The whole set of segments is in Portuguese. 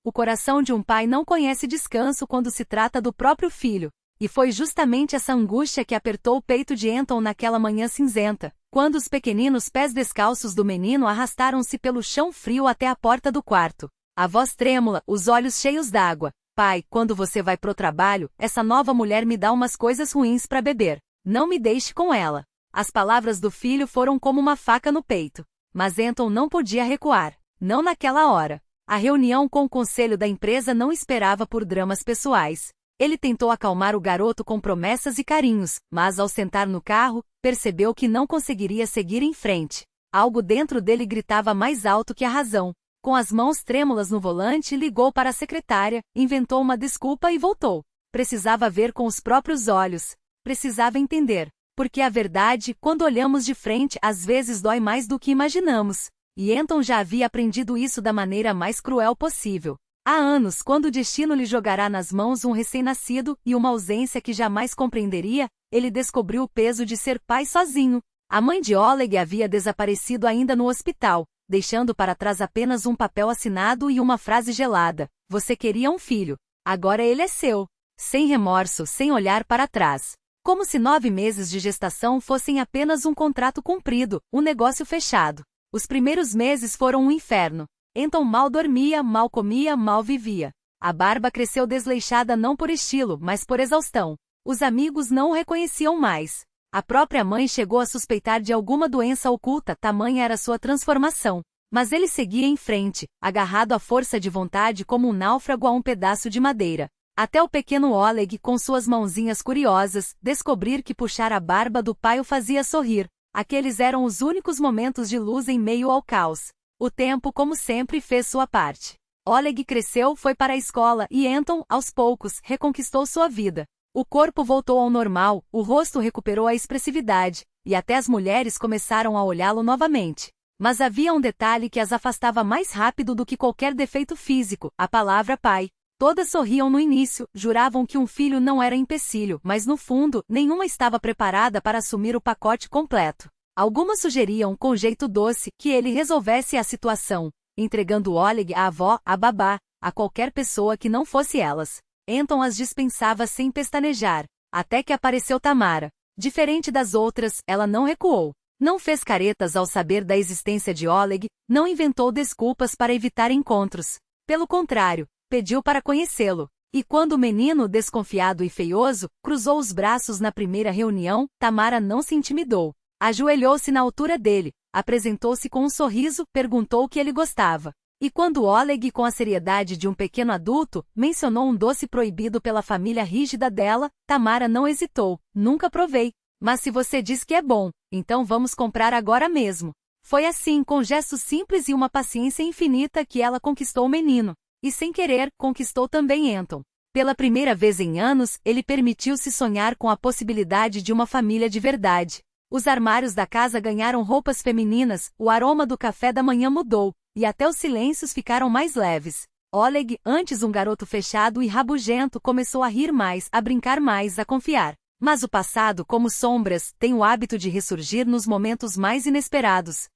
O coração de um pai não conhece descanso quando se trata do próprio filho. E foi justamente essa angústia que apertou o peito de Anton naquela manhã cinzenta, quando os pequeninos pés descalços do menino arrastaram-se pelo chão frio até a porta do quarto. A voz trêmula, os olhos cheios d'água. Pai, quando você vai pro trabalho, essa nova mulher me dá umas coisas ruins para beber. Não me deixe com ela. As palavras do filho foram como uma faca no peito. Mas Anton não podia recuar. Não naquela hora. A reunião com o conselho da empresa não esperava por dramas pessoais. Ele tentou acalmar o garoto com promessas e carinhos, mas ao sentar no carro, percebeu que não conseguiria seguir em frente. Algo dentro dele gritava mais alto que a razão. Com as mãos trêmulas no volante, ligou para a secretária, inventou uma desculpa e voltou. Precisava ver com os próprios olhos. Precisava entender. Porque a verdade, quando olhamos de frente, às vezes dói mais do que imaginamos. E Anton já havia aprendido isso da maneira mais cruel possível. Há anos, quando o destino lhe jogará nas mãos um recém-nascido e uma ausência que jamais compreenderia, ele descobriu o peso de ser pai sozinho. A mãe de Oleg havia desaparecido ainda no hospital, deixando para trás apenas um papel assinado e uma frase gelada. Você queria um filho. Agora ele é seu. Sem remorso, sem olhar para trás. Como se 9 meses de gestação fossem apenas um contrato cumprido, um negócio fechado. Os primeiros meses foram um inferno. Anton mal dormia, mal comia, mal vivia. A barba cresceu desleixada não por estilo, mas por exaustão. Os amigos não o reconheciam mais. A própria mãe chegou a suspeitar de alguma doença oculta, tamanha era sua transformação. Mas ele seguia em frente, agarrado à força de vontade como um náufrago a um pedaço de madeira. Até o pequeno Oleg, com suas mãozinhas curiosas, descobrir que puxar a barba do pai o fazia sorrir. Aqueles eram os únicos momentos de luz em meio ao caos. O tempo, como sempre, fez sua parte. Oleg cresceu, foi para a escola e Anton, aos poucos, reconquistou sua vida. O corpo voltou ao normal, o rosto recuperou a expressividade, e até as mulheres começaram a olhá-lo novamente. Mas havia um detalhe que as afastava mais rápido do que qualquer defeito físico, a palavra pai. Todas sorriam no início, juravam que um filho não era empecilho, mas no fundo, nenhuma estava preparada para assumir o pacote completo. Algumas sugeriam, com jeito doce, que ele resolvesse a situação, entregando Oleg à avó, à babá, a qualquer pessoa que não fosse elas. Anton as dispensava sem pestanejar, até que apareceu Tamara. Diferente das outras, ela não recuou. Não fez caretas ao saber da existência de Oleg, não inventou desculpas para evitar encontros. Pelo contrário, pediu para conhecê-lo. E quando o menino, desconfiado e feioso, cruzou os braços na primeira reunião, Tamara não se intimidou. Ajoelhou-se na altura dele, apresentou-se com um sorriso, perguntou o que ele gostava. E quando Oleg, com a seriedade de um pequeno adulto, mencionou um doce proibido pela família rígida dela, Tamara não hesitou. Nunca provei. Mas se você diz que é bom, então vamos comprar agora mesmo. Foi assim, com gestos simples e uma paciência infinita, que ela conquistou o menino. E sem querer, conquistou também Anton. Pela primeira vez em anos, ele permitiu-se sonhar com a possibilidade de uma família de verdade. Os armários da casa ganharam roupas femininas, o aroma do café da manhã mudou, e até os silêncios ficaram mais leves. Oleg, antes um garoto fechado e rabugento, começou a rir mais, a brincar mais, a confiar. Mas o passado, como sombras, tem o hábito de ressurgir nos momentos mais inesperados.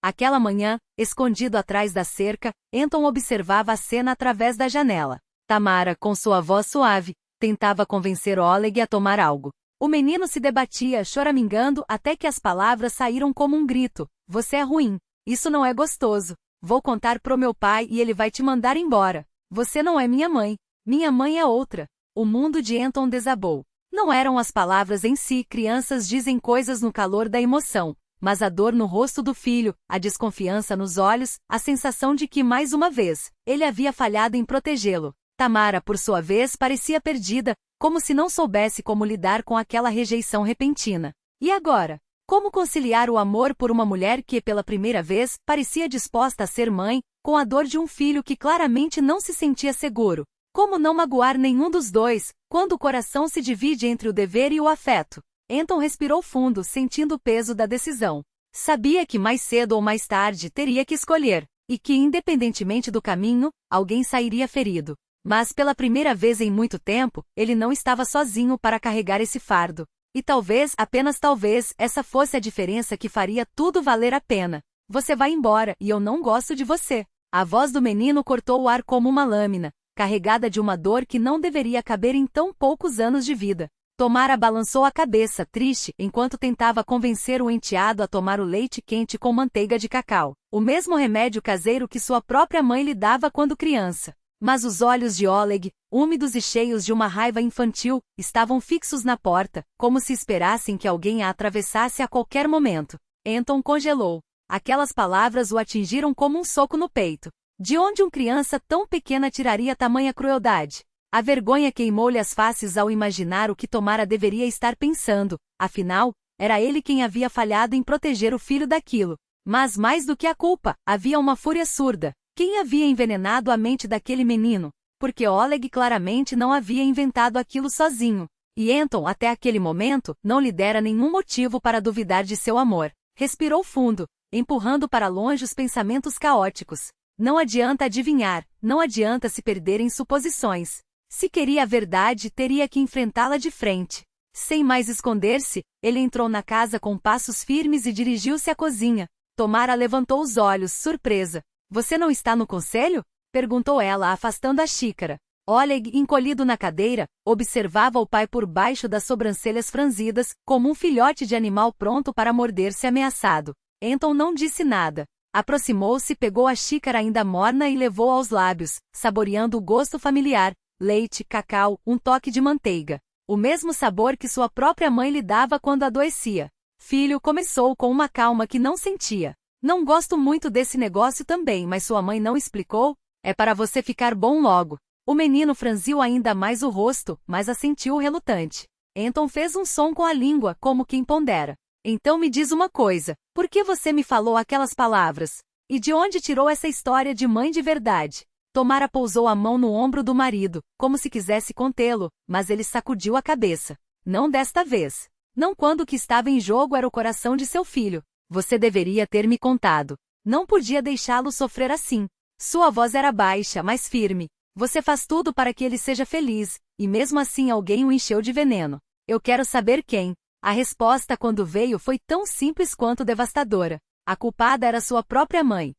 Aquela manhã, escondido atrás da cerca, Anton observava a cena através da janela. Tamara, com sua voz suave, tentava convencer Oleg a tomar algo. O menino se debatia, choramingando, até que as palavras saíram como um grito. Você é ruim. Isso não é gostoso. Vou contar pro meu pai e ele vai te mandar embora. Você não é minha mãe. Minha mãe é outra. O mundo de Anton desabou. Não eram as palavras em si, crianças dizem coisas no calor da emoção. Mas a dor no rosto do filho, a desconfiança nos olhos, a sensação de que, mais uma vez, ele havia falhado em protegê-lo. Tamara, por sua vez, parecia perdida, como se não soubesse como lidar com aquela rejeição repentina. E agora? Como conciliar o amor por uma mulher que, pela primeira vez, parecia disposta a ser mãe, com a dor de um filho que claramente não se sentia seguro? Como não magoar nenhum dos dois, quando o coração se divide entre o dever e o afeto? Anton respirou fundo, sentindo o peso da decisão. Sabia que mais cedo ou mais tarde teria que escolher, e que, independentemente do caminho, alguém sairia ferido. Mas pela primeira vez em muito tempo, ele não estava sozinho para carregar esse fardo. E talvez, apenas talvez, essa fosse a diferença que faria tudo valer a pena. Você vai embora, e eu não gosto de você. A voz do menino cortou o ar como uma lâmina, carregada de uma dor que não deveria caber em tão poucos anos de vida. Tomara balançou a cabeça, triste, enquanto tentava convencer o enteado a tomar o leite quente com manteiga de cacau, o mesmo remédio caseiro que sua própria mãe lhe dava quando criança. Mas os olhos de Oleg, úmidos e cheios de uma raiva infantil, estavam fixos na porta, como se esperassem que alguém a atravessasse a qualquer momento. Anton congelou. Aquelas palavras o atingiram como um soco no peito. De onde uma criança tão pequena tiraria tamanha crueldade? A vergonha queimou-lhe as faces ao imaginar o que Tomara deveria estar pensando, afinal, era ele quem havia falhado em proteger o filho daquilo. Mas mais do que a culpa, havia uma fúria surda. Quem havia envenenado a mente daquele menino? Porque Oleg claramente não havia inventado aquilo sozinho. E Anton, até aquele momento, não lhe dera nenhum motivo para duvidar de seu amor. Respirou fundo, empurrando para longe os pensamentos caóticos. Não adianta adivinhar, não adianta se perder em suposições. Se queria a verdade, teria que enfrentá-la de frente. Sem mais esconder-se, ele entrou na casa com passos firmes e dirigiu-se à cozinha. Tomara levantou os olhos, surpresa. Você não está no conselho? Perguntou ela, afastando a xícara. Oleg, encolhido na cadeira, observava o pai por baixo das sobrancelhas franzidas, como um filhote de animal pronto para morder-se ameaçado. Anton não disse nada. Aproximou-se, pegou a xícara ainda morna e levou aos lábios, saboreando o gosto familiar. Leite, cacau, um toque de manteiga. O mesmo sabor que sua própria mãe lhe dava quando adoecia. Filho, começou com uma calma que não sentia. Não gosto muito desse negócio também, mas sua mãe não explicou? É para você ficar bom logo. O menino franziu ainda mais o rosto, mas assentiu relutante. Anton fez um som com a língua, como quem pondera. Então me diz uma coisa, por que você me falou aquelas palavras? E de onde tirou essa história de mãe de verdade? Tomara pousou a mão no ombro do marido, como se quisesse contê-lo, mas ele sacudiu a cabeça. Não desta vez. Não quando o que estava em jogo era o coração de seu filho. Você deveria ter me contado. Não podia deixá-lo sofrer assim. Sua voz era baixa, mas firme. Você faz tudo para que ele seja feliz, e mesmo assim alguém o encheu de veneno. Eu quero saber quem. A resposta quando veio foi tão simples quanto devastadora. A culpada era sua própria mãe.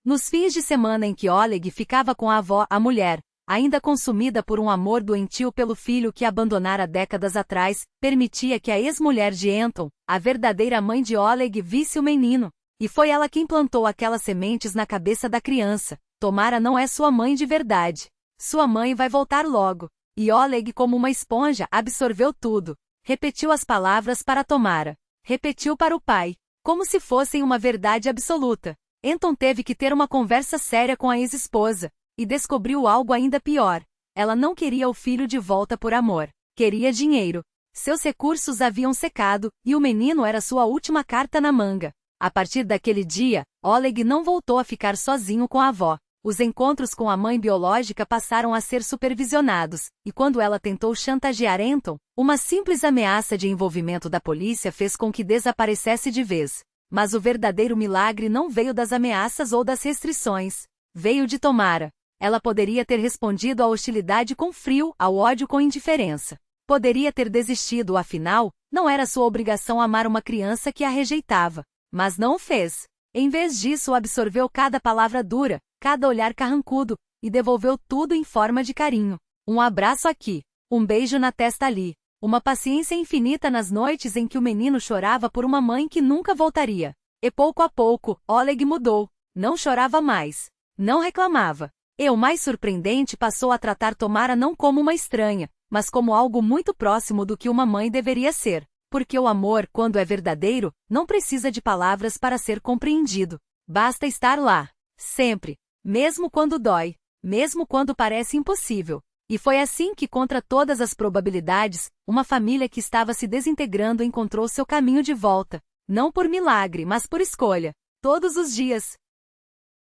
Nos fins de semana em que Oleg ficava com a avó, a mulher, ainda consumida por um amor doentio pelo filho que abandonara décadas atrás, permitia que a ex-mulher de Anton, a verdadeira mãe de Oleg, visse o menino. E foi ela quem plantou aquelas sementes na cabeça da criança. Tomara não é sua mãe de verdade. Sua mãe vai voltar logo. E Oleg, como uma esponja, absorveu tudo. Repetiu as palavras para Tomara. Repetiu para o pai, como se fossem uma verdade absoluta. Anton teve que ter uma conversa séria com a ex-esposa, e descobriu algo ainda pior. Ela não queria o filho de volta por amor. Queria dinheiro. Seus recursos haviam secado, e o menino era sua última carta na manga. A partir daquele dia, Oleg não voltou a ficar sozinho com a avó. Os encontros com a mãe biológica passaram a ser supervisionados, e quando ela tentou chantagear Anton, uma simples ameaça de envolvimento da polícia fez com que desaparecesse de vez. Mas o verdadeiro milagre não veio das ameaças ou das restrições. Veio de Tomara. Ela poderia ter respondido à hostilidade com frio, ao ódio com indiferença. Poderia ter desistido, afinal, não era sua obrigação amar uma criança que a rejeitava. Mas não o fez. Em vez disso, absorveu cada palavra dura, cada olhar carrancudo, e devolveu tudo em forma de carinho. Um abraço aqui, um beijo na testa ali. Uma paciência infinita nas noites em que o menino chorava por uma mãe que nunca voltaria. E pouco a pouco, Oleg mudou. Não chorava mais. Não reclamava. E o mais surpreendente, passou a tratar Tomara não como uma estranha, mas como algo muito próximo do que uma mãe deveria ser. Porque o amor, quando é verdadeiro, não precisa de palavras para ser compreendido. Basta estar lá. Sempre. Mesmo quando dói. Mesmo quando parece impossível. E foi assim que, contra todas as probabilidades, uma família que estava se desintegrando encontrou seu caminho de volta. Não por milagre, mas por escolha. Todos os dias,